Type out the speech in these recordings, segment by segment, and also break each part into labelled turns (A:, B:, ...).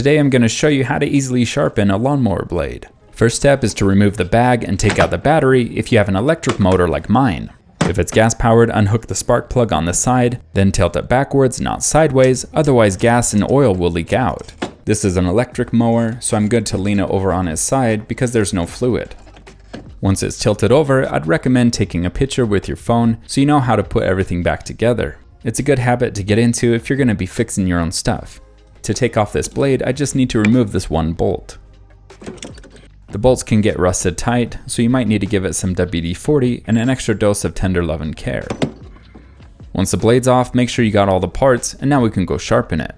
A: today I'm going to show you how to easily sharpen a lawnmower blade. First step is to remove the bag and take out the battery if you have an electric motor like mine. If it's gas powered, unhook the spark plug on the side, then tilt it backwards, not sideways, otherwise gas and oil will leak out. This is an electric mower, so I'm good to lean it over on its side because there's no fluid. Once it's tilted over, I'd recommend taking a picture with your phone so you know how to put everything back together. It's a good habit to get into if you're going to be fixing your own stuff. To take off this blade, I just need to remove this one bolt. The bolts can get rusted tight, so you might need to give it some WD-40 and an extra dose of tender love and care. Once the blade's off, make sure you got all the parts, and now we can go sharpen it.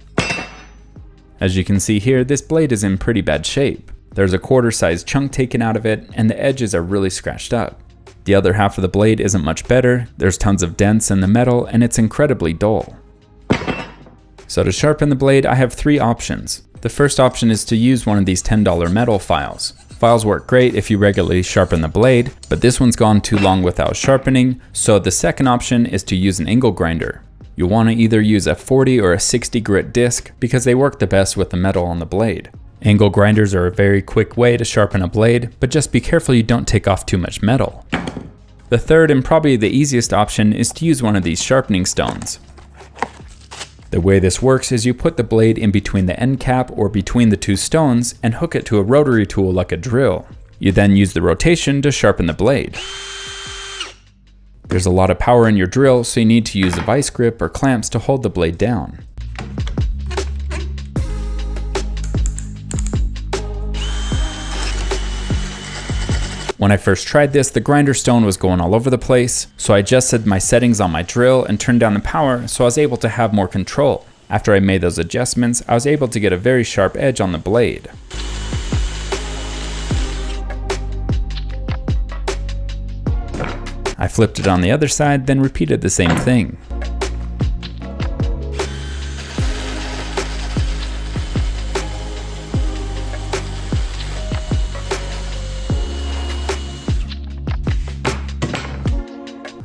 A: As you can see here, this blade is in pretty bad shape. There's a quarter-sized chunk taken out of it, and the edges are really scratched up. The other half of the blade isn't much better, there's tons of dents in the metal, and it's incredibly dull. So to sharpen the blade, I have three options. The first option is to use one of these $10 metal files. Files work great if you regularly sharpen the blade, but this one's gone too long without sharpening, so the second option is to use an angle grinder. You'll want to either use a 40 or a 60 grit disc because they work the best with the metal on the blade. Angle grinders are a very quick way to sharpen a blade, but just be careful you don't take off too much metal. The third and probably the easiest option is to use one of these sharpening stones. The way this works is you put the blade in between the end cap or between the two stones and hook it to a rotary tool like a drill. You then use the rotation to sharpen the blade. There's a lot of power in your drill, so you need to use a vice grip or clamps to hold the blade down. When I first tried this, the grinder stone was going all over the place, so I adjusted my settings on my drill and turned down the power so I was able to have more control. After I made those adjustments, I was able to get a very sharp edge on the blade. I flipped it on the other side, then repeated the same thing.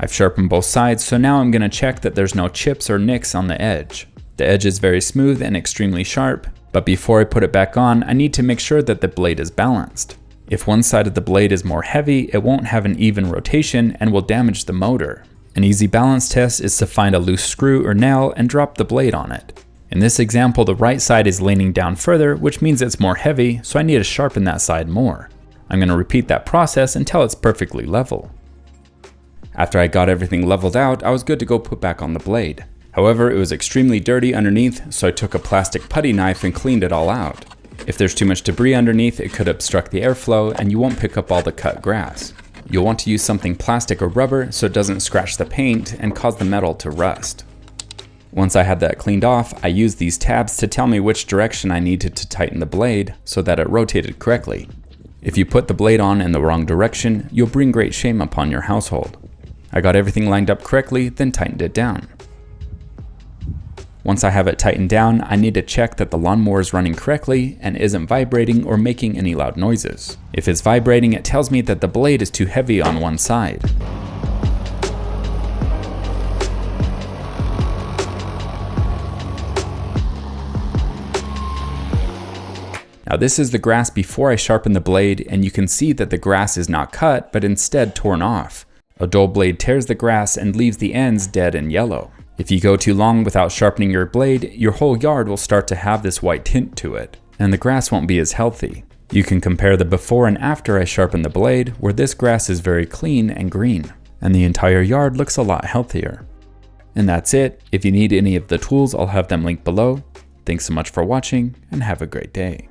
A: I've sharpened both sides, so now I'm going to check that there's no chips or nicks on the edge. The edge is very smooth and extremely sharp, but before I put it back on, I need to make sure that the blade is balanced. If one side of the blade is more heavy, it won't have an even rotation and will damage the motor. An easy balance test is to find a loose screw or nail and drop the blade on it. In this example, the right side is leaning down further, which means it's more heavy, so I need to sharpen that side more. I'm going to repeat that process until it's perfectly level. After I got everything leveled out, I was good to go put back on the blade. However, it was extremely dirty underneath, so I took a plastic putty knife and cleaned it all out. If there's too much debris underneath, it could obstruct the airflow and you won't pick up all the cut grass. You'll want to use something plastic or rubber so it doesn't scratch the paint and cause the metal to rust. Once I had that cleaned off, I used these tabs to tell me which direction I needed to tighten the blade so that it rotated correctly. If you put the blade on in the wrong direction, you'll bring great shame upon your household. I got everything lined up correctly, then tightened it down. Once I have it tightened down, I need to check that the lawnmower is running correctly and isn't vibrating or making any loud noises. If it's vibrating, it tells me that the blade is too heavy on one side. Now this is the grass before I sharpen the blade, and you can see that the grass is not cut, but instead torn off. A dull blade tears the grass and leaves the ends dead and yellow. If you go too long without sharpening your blade, your whole yard will start to have this white tint to it, and the grass won't be as healthy. You can compare the before and after I sharpen the blade, where this grass is very clean and green, and the entire yard looks a lot healthier. And that's it. If you need any of the tools, I'll have them linked below. Thanks so much for watching, and have a great day.